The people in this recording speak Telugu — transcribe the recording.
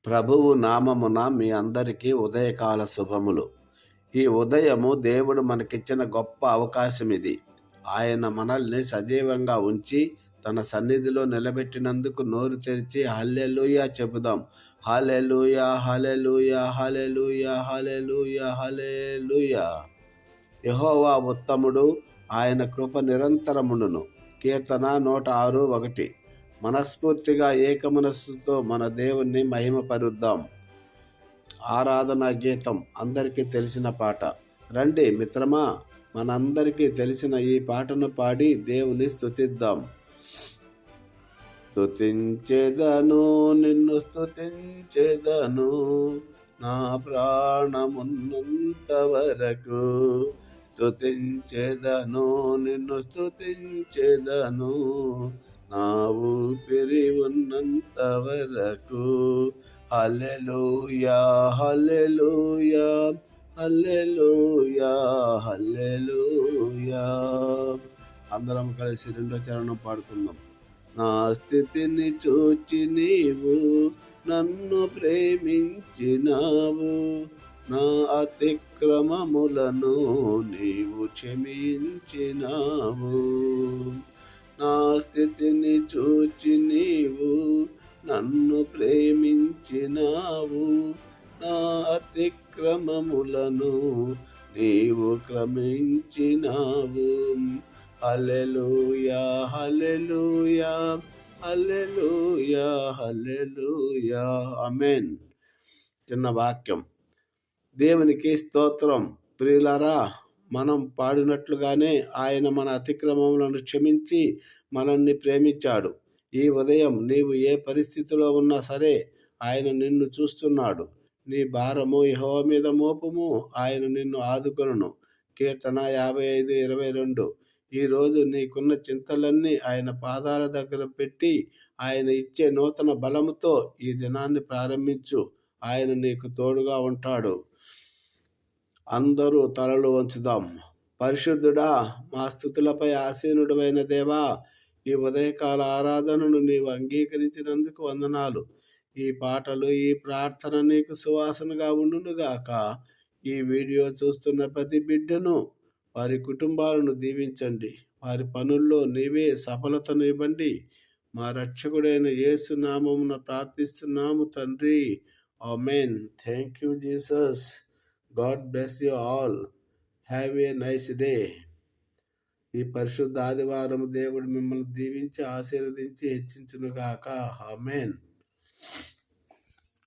ప్రభువు నామమున మీ అందరికీ ఉదయకాల శుభములు. ఈ ఉదయము దేవుడు మనకిచ్చిన గొప్ప అవకాశం ఇది. ఆయన మనల్ని సజీవంగా ఉంచి తన సన్నిధిలో నిలబెట్టినందుకు నోరు తెరిచి హల్లెలూయా చెబుదాం. హల్లెలూయా, హల్లెలూయా, హల్లెలూయా, హల్లెలూయా, హల్లెలూయా. యెహోవా ఉత్తముడు, ఆయన కృప నిరంతరముండును. కీర్తన 106:1. మనస్ఫూర్తిగా ఏక మనస్సుతో మన దేవుణ్ణి మహిమపరుద్దాం. ఆరాధనా గీతం అందరికీ తెలిసిన పాట. రండి మిత్రమా, మనందరికీ తెలిసిన ఈ పాటను పాడి దేవుని స్తుతిద్దాం. స్తుతించెదను, నిన్ను స్తుతించెదను, నా ప్రాణమున్నంత వరకు. స్తుతించెదను, నిన్ను స్తుతించెదను, నా ఊపిరి ఉన్నంత వరకు. హల్లెలూయా, హల్లెలూయా, హల్లెలూయా, హల్లెలూయా. అందరం కలిసి రెండో చరణం పాడుకుందాం. నా స్థితిని చూచి నీవు నన్ను ప్రేమించినావు, నా అతిక్రమములను నీవు క్షమించినావు. నా స్థితిని చూచి నీవు నన్ను ప్రేమించినావు, నా అతిక్రమములను నీవు క్షమించినావు. హల్లెలూయా, హల్లెలూయా, హల్లెలూయా, హల్లెలూయా. ఆమేన్. చిన్న వాక్యం. దేవునికి స్తోత్రం. ప్రియులారా, మనం పాడినట్లుగానే ఆయన మన అతిక్రమములను క్షమించి మనల్ని ప్రేమించాడు. ఈ ఉదయం నీవు ఏ పరిస్థితిలో ఉన్నా సరే ఆయన నిన్ను చూస్తున్నాడు. నీ భారము యెహోవా మీద మోపుము, ఆయన నిన్ను ఆదుకొనును. కీర్తన 55:22. ఈరోజు నీకున్న చింతలన్నీ ఆయన పాదాల దగ్గర పెట్టి ఆయన ఇచ్చే నూతన బలముతో ఈ దినాన్ని ప్రారంభించు. ఆయన నీకు తోడుగా ఉంటాడు. అందరూ తలలు వంచుదాం. పరిశుద్ధుడా, మా స్తుతులపై ఆసీనుడైన దేవా, ఈ ఉదయకాల ఆరాధనను నీవు అంగీకరించినందుకు వందనాలు. ఈ పాటలు, ఈ ప్రార్థన నీకు సువాసనగా ఉండునుగాక. ఈ వీడియో చూస్తున్న ప్రతి బిడ్డను, వారి కుటుంబాలను దీవించండి. వారి పనుల్లో నీవే సఫలతను ఇవ్వండి. మా రక్షకుడైన యేసు నామమున ప్రార్థిస్తున్నాము తండ్రి. ఆమేన్. Thank you Jesus. God bless you all. Have a nice day. ఈ పరిశుద్ధ ఆదివారం దేవుడు మిమ్మల్ని దీవించి ఆశీర్వదించి హెచ్చించునుగాక. ఆమేన్.